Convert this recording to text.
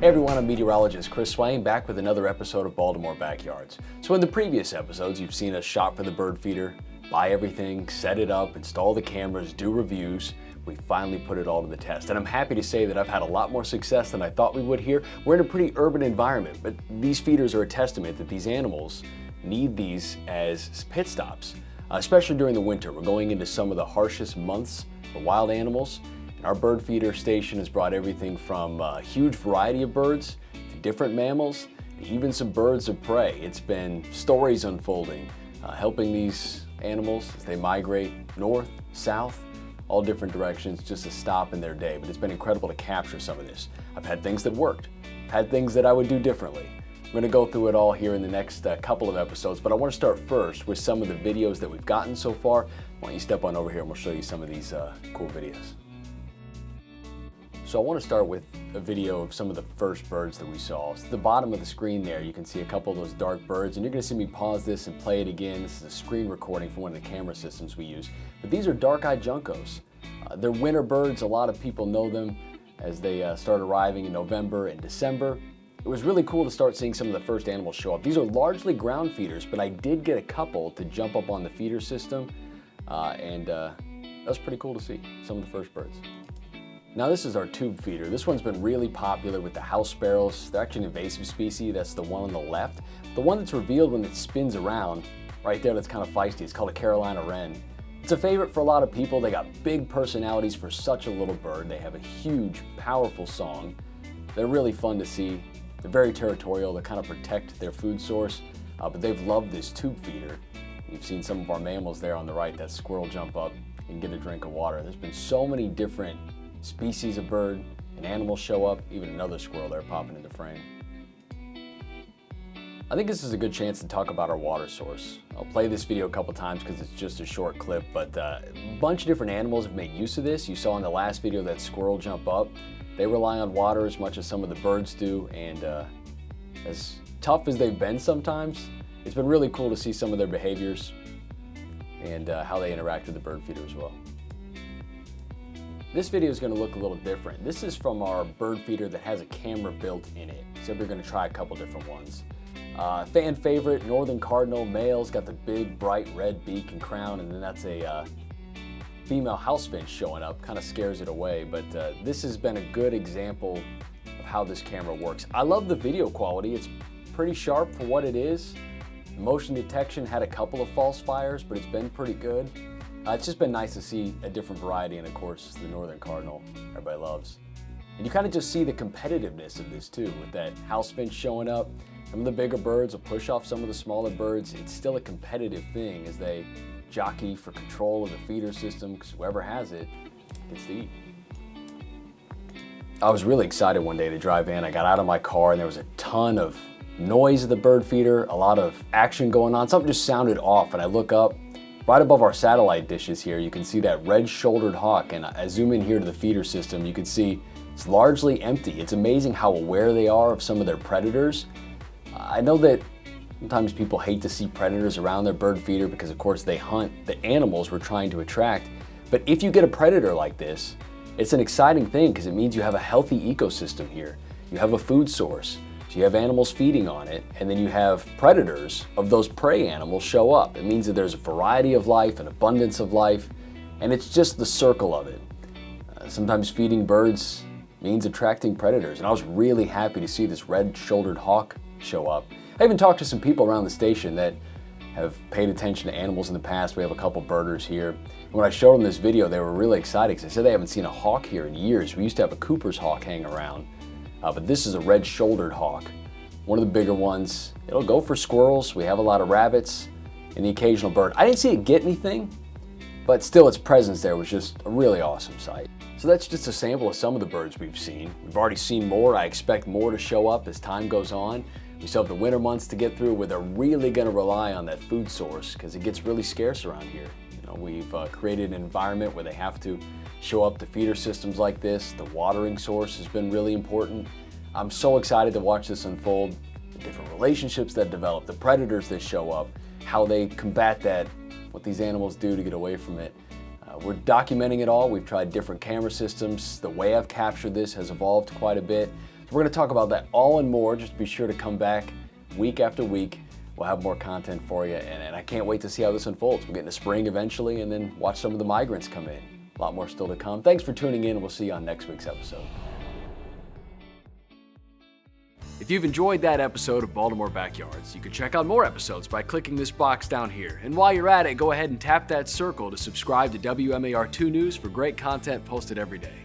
Hey everyone, I'm meteorologist Chris Swain, back with another episode of Baltimore Backyards. So in the previous episodes, you've seen us shop for the bird feeder, buy everything, set it up, install the cameras, do reviews. We finally put it all to the test. And I'm happy to say that I've had a lot more success than I thought we would here. We're in a pretty urban environment, but these feeders are a testament that these animals need these as pit stops, especially during the winter. We're going into some of the harshest months for wild animals. Our bird feeder station has brought everything from a huge variety of birds to different mammals, to even some birds of prey. It's been stories unfolding, helping these animals as they migrate north, south, all different directions, just to stop in their day. But it's been incredible to capture some of this. I've had things that worked, I've had things that I would do differently. I'm going to go through it all here in the next couple of episodes, but I want to start first with some of the videos that we've gotten so far. Why don't you step on over here and we'll show you some of these cool videos. So I want to start with a video of some of the first birds that we saw. So at the bottom of the screen there, you can see a couple of those dark birds, and you're going to see me pause this and play it again. This is a screen recording from one of the camera systems we use. But these are dark-eyed juncos. They're winter birds. A lot of people know them as they start arriving in November and December. It was really cool to start seeing some of the first animals show up. These are largely ground feeders, but I did get a couple to jump up on the feeder system, and that was pretty cool to see, some of the first birds. Now this is our tube feeder. This one's been really popular with the house sparrows. They're actually an invasive species. That's the one on the left. The one that's revealed when it spins around, right there, that's kind of feisty. It's called a Carolina wren. It's a favorite for a lot of people. They got big personalities for such a little bird. They have a huge, powerful song. They're really fun to see. They're very territorial. They kind of protect their food source, but they've loved this tube feeder. You've seen some of our mammals there on the right. That squirrel jump up and get a drink of water. There's been so many different species of bird and animals show up, even another squirrel there popping into frame. I think this is a good chance to talk about our water source. I'll play this video a couple times because it's just a short clip, but a bunch of different animals have made use of this. You saw in the last video that squirrel jump up. They rely on water as much as some of the birds do, and as tough as they've been sometimes, it's been really cool to see some of their behaviors and how they interact with the bird feeder as well. This video is going to look a little different. This is from our bird feeder that has a camera built in it. So we're going to try a couple different ones. Fan favorite, northern cardinal, male's got the big bright red beak and crown, and then that's a female house finch showing up, kind of scares it away. But this has been a good example of how this camera works. I love the video quality. It's pretty sharp for what it is. Motion detection had a couple of false fires, but it's been pretty good. It's just been nice to see a different variety, and of course the northern cardinal everybody loves. And you kind of just see the competitiveness of this too, with that house finch showing up. Some of the bigger birds will push off some of the smaller birds. It's still a competitive thing as they jockey for control of the feeder system, because whoever has it gets to eat. I was really excited one day to drive in. I got out of my car and there was a ton of noise at the bird feeder, a lot of action going on. Something just sounded off, and I look up. Right above our satellite dishes here, you can see that red-shouldered hawk, and I zoom in here to the feeder system, you can see it's largely empty. It's amazing how aware they are of some of their predators. I know that sometimes people hate to see predators around their bird feeder because of course they hunt the animals we're trying to attract, but if you get a predator like this, it's an exciting thing because it means you have a healthy ecosystem here. You have a food source. So you have animals feeding on it, and then you have predators of those prey animals show up. It means that there's a variety of life, an abundance of life, and it's just the circle of it. Sometimes feeding birds means attracting predators, and I was really happy to see this red-shouldered hawk show up. I even talked to some people around the station that have paid attention to animals in the past. We have a couple birders here. And when I showed them this video, they were really excited because they said they haven't seen a hawk here in years. We used to have a Cooper's hawk hang around. But this is a red-shouldered hawk, one of the bigger ones. It'll go for squirrels. We have a lot of rabbits and the occasional bird. I didn't see it get anything, but still its presence there was just a really awesome sight. So that's just a sample of some of the birds we've seen. We've already seen more. I expect more to show up as time goes on. We still have the winter months to get through where they're really going to rely on that food source because it gets really scarce around here. You know, we've created an environment where they have to show up to feeder systems like this. The watering source has been really important. I'm so excited to watch this unfold, the different relationships that develop, the predators that show up, how they combat that, what these animals do to get away from it. We're documenting it all. We've tried different camera systems. The way I've captured this has evolved quite a bit. We're going to talk about that all and more. Just be sure to come back week after week. We'll have more content for you, and I can't wait to see how this unfolds. We'll get into spring eventually, and then watch some of the migrants come in. A lot more still to come. Thanks for tuning in, and we'll see you on next week's episode. If you've enjoyed that episode of Baltimore Backyards, you can check out more episodes by clicking this box down here. And while you're at it, go ahead and tap that circle to subscribe to WMAR2 News for great content posted every day.